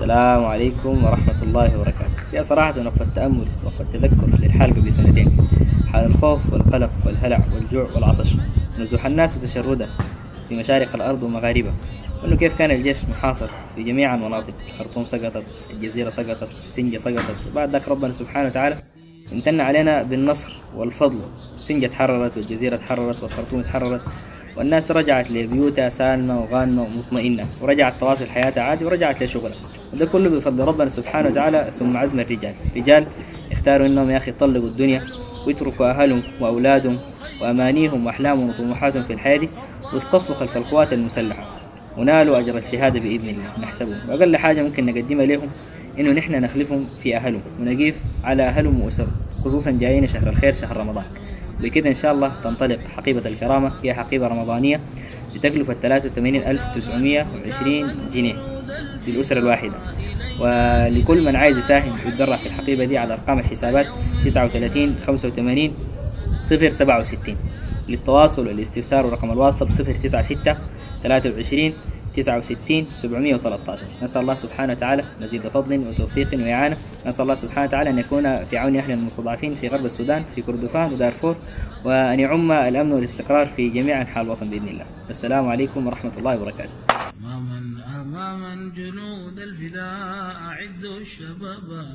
السلام عليكم ورحمة الله وبركاته. يا صراحة وقت التأمل وقت التذكر للحال قبل سنتين، حال الخوف والقلق والهلع والجوع والعطش، نزوح الناس وتشردها في مشارق الأرض ومغاربها، وأنه كيف كان الجيش محاصر في جميع المناطق. الخرطوم سقطت، الجزيرة سقطت، سنجة سقطت، وبعد ذاك ربنا سبحانه وتعالى امتن علينا بالنصر والفضل. سنجة تحررت والجزيرة تحررت والخرطوم تحررت، والناس رجعت لبيوتها سالمة وغانمة ومطمئنة، ورجعت تواصل حياتها عادي ورجعت لشغلها. وده كله بفضل ربنا سبحانه وتعالى، ثم عزم الرجال. رجال اختاروا انهم يا اخي يطلقوا الدنيا ويتركوا اهلهم واولادهم وامانيهم واحلامهم وطموحاتهم في الحياة دي، واصطفوا خلف القوات المسلحة ونالوا اجر الشهادة باذن الله. نحسبهم واقل حاجة ممكن نقدمها لهم انه نحن نخلفهم في اهلهم ونقيف على اهلهم واسرهم، خصوصا جايين شهر الخير شهر رمضان. بكده إن شاء الله تنطلق حقيبة الكرامة، هي حقيبة رمضانية بتكلفة 83,920 جنيه للأسرة الواحدة. ولكل من عايز يساهم ويتبرع في الحقيبة دي على أرقام الحسابات 39 85 067. للتواصل والاستفسار ورقم الواتساب 096 23 69 713. نسأل الله سبحانه وتعالى مزيد فضل وتوفيق وإعانة. نسأل الله سبحانه وتعالى أن يكون في عون أهل المستضعفين في غرب السودان، في كردفان ودارفور، وأن يعم الأمن والاستقرار في جميع أنحاء الوطن بإذن الله. السلام عليكم ورحمة الله وبركاته. أماما جنود الفداء أعدوا الشباب.